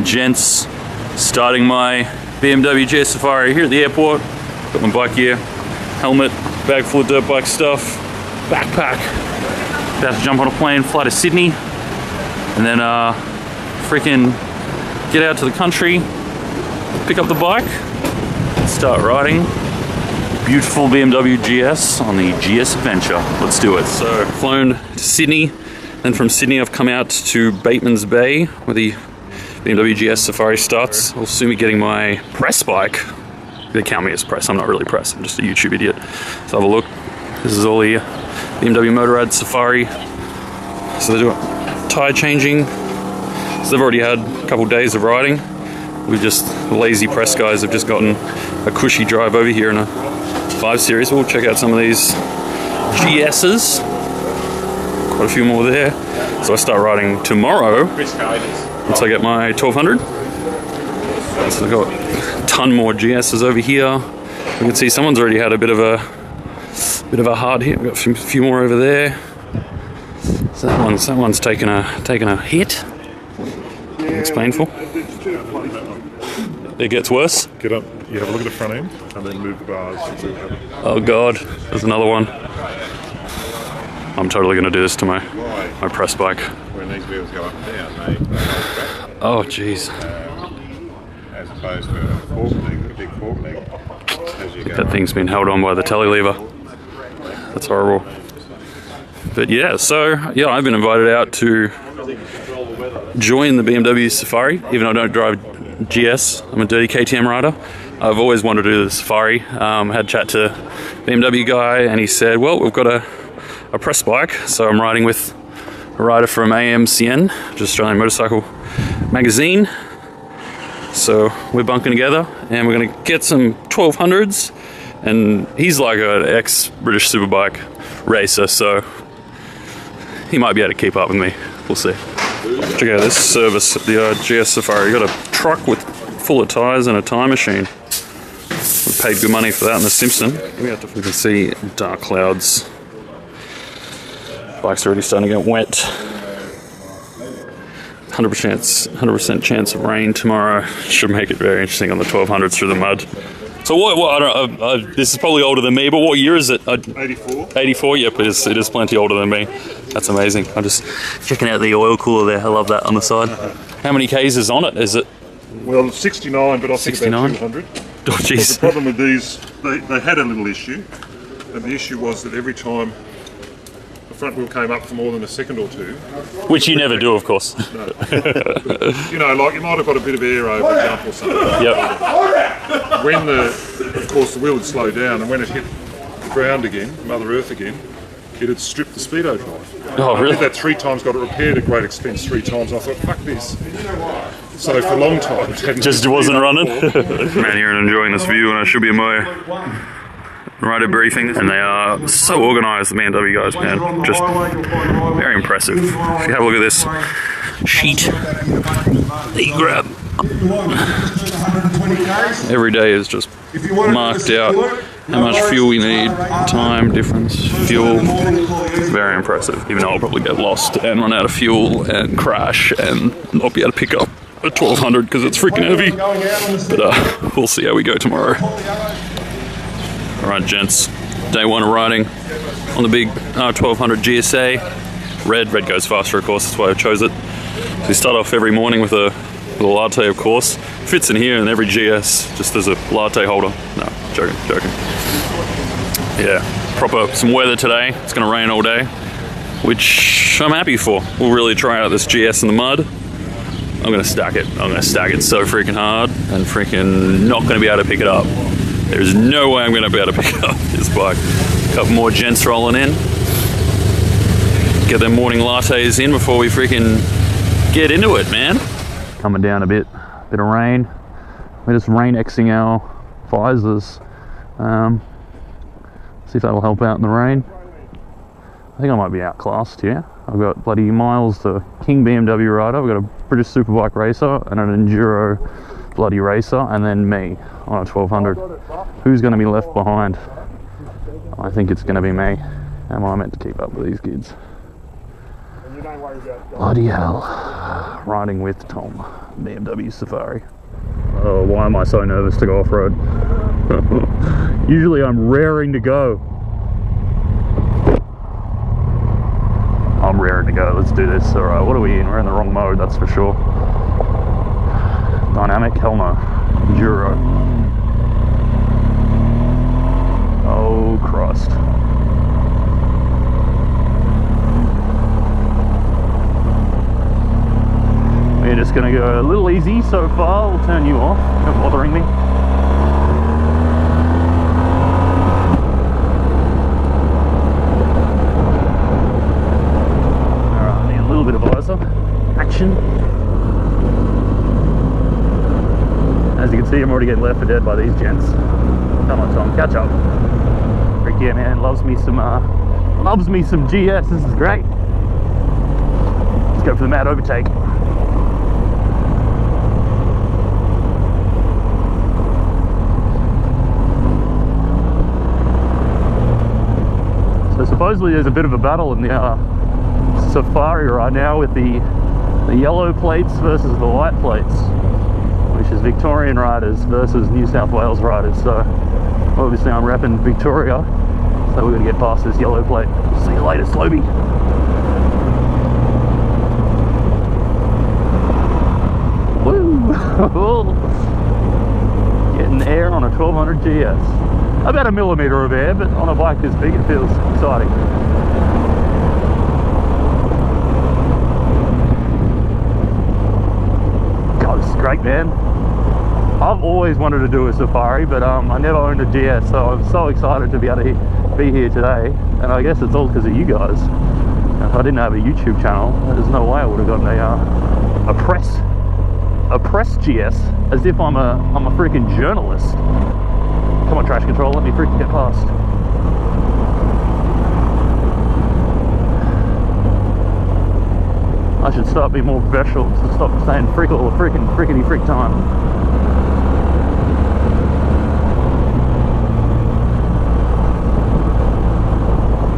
Gents, starting my BMW GS Safari here at the airport. Got my bike here, helmet, bag full of dirt bike stuff, backpack. About to jump on a plane, fly to Sydney, and then freaking get out to the country, pick up the bike, start riding. Beautiful BMW GS on the GS Adventure. Let's do it. So, flown to Sydney, then from Sydney I've come out to Bateman's Bay, where the BMW GS Safari starts. I'll soon be getting my press bike. They count me as press, I'm not really press, I'm just a YouTube idiot. So have a look. This is all the BMW Motorrad Safari. So they're doing tyre changing. So they've already had a couple days of riding. We've just, lazy press guys have just gotten a cushy drive over here in a 5 Series. We'll check out some of these GS's. Quite a few more there. So I start riding tomorrow once I get my 1200. So I've got a ton more GS's over here. You can see someone's already had a bit of a hard hit. We've got a few more over there. So that one's taken a hit. It's painful. It gets worse. Get up, you have a look at the front end, and then move the bars. Oh god, there's another one. I'm totally going to do this to my press bike. When these wheels go up and down, they oh jeez. As opposed to a fork leg, a big fork leg. That thing's been held on by the telly lever. That's horrible. But yeah, so yeah, I've been invited out to join the BMW Safari, even though I don't drive GS. I'm a dirty KTM rider. I've always wanted to do the Safari. Had a chat to BMW guy, and he said, well, we've got a press bike, so I'm riding with a rider from AMCN, which is Australian Motorcycle Magazine. So we're bunking together, and we're going to get some 1200s, and he's like an ex-British Superbike racer, so he might be able to keep up with me. We'll see. Check out this service at the GS Safari. You got a truck with full of tyres and a tyre machine. We paid good money for that in the Simpson. We can see dark clouds. Bike's already starting to get wet. 100% chance of rain tomorrow. Should make it very interesting on the 1200s through the mud. So what I don't, this is probably older than me, but what year is it? 84. 84, yep, it is plenty older than me. That's amazing. I'm just checking out the oil cooler there. I love that on the side. How many Ks is on it? Is it? Well, 69, but I think 69? about 200. Oh, jeez. The problem with these, they had a little issue, and the issue was that every time the front wheel came up for more than a second or two. Which you never do, of course. No. You know, like you might have got a bit of air over a jump or something. Yep. When of course the wheel would slow down, and when it hit the ground again, Mother Earth again, it had stripped the speedo drive. Oh, really? I did that 3 times, got it repaired at great expense 3 times. I thought, fuck this. So for a long time, it just wasn't running. Man, here and enjoying this view, and I should be in my rider briefing, and they are so organised, the BMW guys, man. Just very impressive. If you have a look at this sheet that you grab, every day is just marked out how much fuel we need, time difference, fuel. Very impressive, even though I'll probably get lost and run out of fuel and crash and not be able to pick up a 1200 because it's freaking heavy. But we'll see how we go tomorrow. Alright gents, day 1 of riding on the big 1200 GSA. Red goes faster, of course, that's why I chose it. So we start off every morning with a latte, of course. Fits in here, and every GS just as a latte holder. No, joking. Yeah, proper some weather today. It's gonna rain all day, which I'm happy for. We'll really try out this GS in the mud. I'm gonna stack it. I'm gonna stack it so freaking hard, and freaking not gonna be able to pick it up. There's no way I'm gonna be able to pick up this bike. A couple more gents rolling in. Get their morning lattes in before we freaking get into it, man. Coming down a bit of rain. We're just rain-Xing our visors. See if that'll help out in the rain. I think I might be outclassed here. I've got bloody Miles, the King BMW rider. We've got a British Superbike racer and an Enduro bloody racer, and then me on a 1200. Who's going to be left behind? I think it's going to be me. Am I meant to keep up with these kids? Bloody hell. Riding with Tom. BMW Safari. Oh, why am I so nervous to go off-road? Usually I'm raring to go. I'm raring to go. Let's do this. Alright, what are we in? We're in the wrong mode, that's for sure. Dynamic? Hell no. Enduro. Oh, Christ. We're just going to go a little easy so far. We'll turn you off. You're not bothering me. Alright, I need a little bit of visor action. As you can see, I'm already getting left for dead by these gents. Come on, Tom, catch up. Frick yeah, man, loves me some GS. This is great. Let's go for the mad overtake. So supposedly there's a bit of a battle in the Safari right now with the yellow plates versus the white plates, which is Victorian riders versus New South Wales riders. So obviously I'm repping Victoria, so we're going to get past this yellow plate. See you later, Slobie. Woo! Getting air on a 1200 GS. About a millimetre of air, but on a bike this big it feels exciting. God, this is great, man. I've always wanted to do a Safari, but I never owned a GS, so I'm so excited to be able to be here today. And I guess it's all because of you guys. If I didn't have a YouTube channel, there's no way I would have gotten a press GS, as if I'm a freaking journalist. Come on, trash control, let me freaking get past. I should start being more professional, to stop saying frick all the frickety frick time.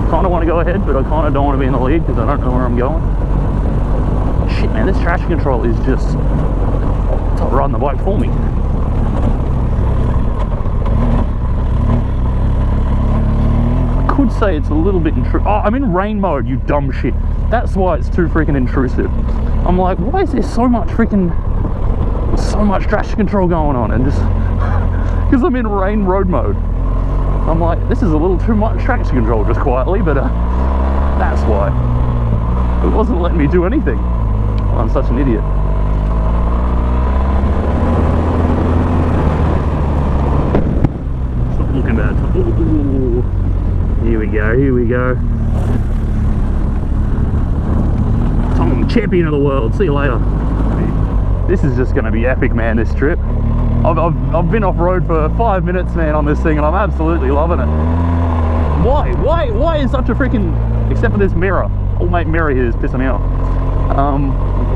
Kind of want to go ahead, but I kind of don't want to be in the lead because I don't know where I'm going. Shit, man, this traction control is just, it's not riding the bike for me. I could say it's a little bit intrusive. Oh, I'm in rain mode, you dumb shit. That's why it's too freaking intrusive. I'm like, why is there so much traction control going on? And just because I'm in rain road mode, I'm like, this is a little too much traction control, just quietly. But that's why it wasn't letting me do anything. I'm such an idiot. Stop looking bad. Ooh. Here we go, here we go. Tom, champion of the world. See you later. This is just going to be epic, man, this trip. I've been off-road for 5 minutes, man, on this thing, and I'm absolutely loving it. Why is such a freaking... Except for this mirror. Old mate mirror here is pissing me off.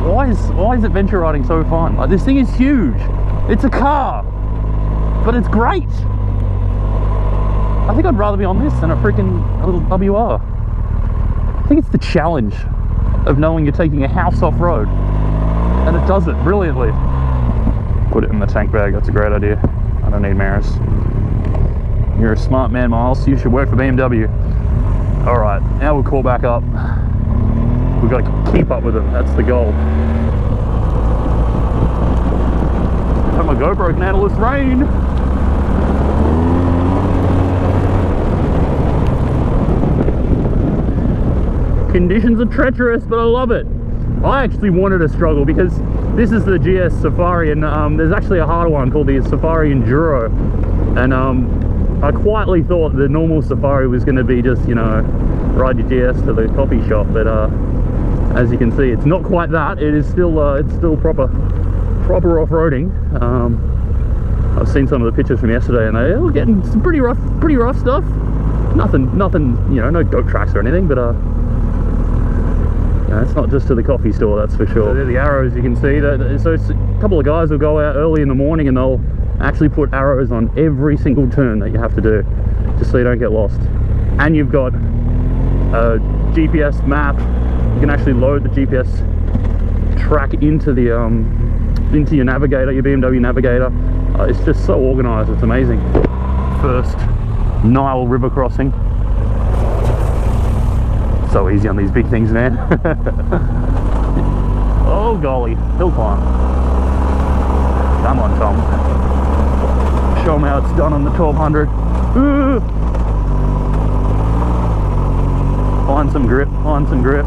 Why is adventure riding so fun? Like, this thing is huge. It's a car. But it's great. I think I'd rather be on this than a little WR. I think it's the challenge of knowing you're taking a house off-road. And it does it brilliantly. Put it in the tank bag, that's a great idea. I don't need mirrors. You're a smart man, Miles. You should work for BMW. Alright, now we'll call back up. We've got to keep up with them, that's the goal. Hope my GoPro can handle this rain. Conditions are treacherous, but I love it. I actually wanted to struggle because this is the GS Safari, and there's actually a harder one called the Safari Enduro. And I quietly thought the normal Safari was going to be just, you know, ride your GS to the coffee shop, but as you can see, it's not quite that. It is still proper off-roading. I've seen some of the pictures from yesterday, and they were getting some pretty rough stuff. Nothing, you know, no goat tracks or anything, but it's not just to the coffee store, that's for sure. So there are the arrows, you can see. So it's a couple of guys will go out early in the morning and they'll actually put arrows on every single turn that you have to do, just so you don't get lost. And you've got a GPS map. You can actually load the GPS track into the into your navigator, your BMW navigator. It's just so organised, it's amazing. First Nile River crossing. So easy on these big things, man. Oh golly, hill climb. Come on, Tom. Show them how it's done on the 1200. Ooh. Find some grip, find some grip.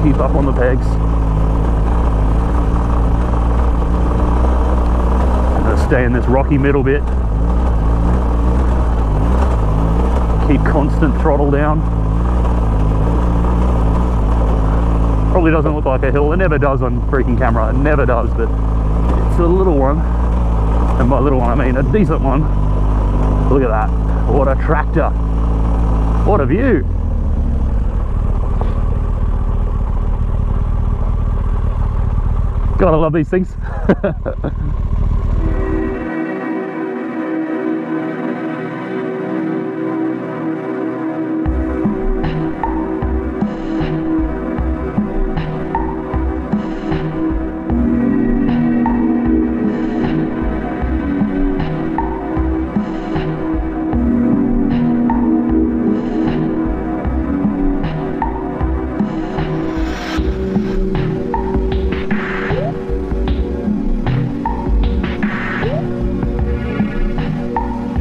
Keep up on the pegs. I'm gonna stay in this rocky middle bit. Keep constant throttle down. Probably doesn't look like a hill. It never does on freaking camera. It never does, but it's a little one. And by little one, I mean a decent one. Look at that. What a tractor. What a view. Gotta love these things.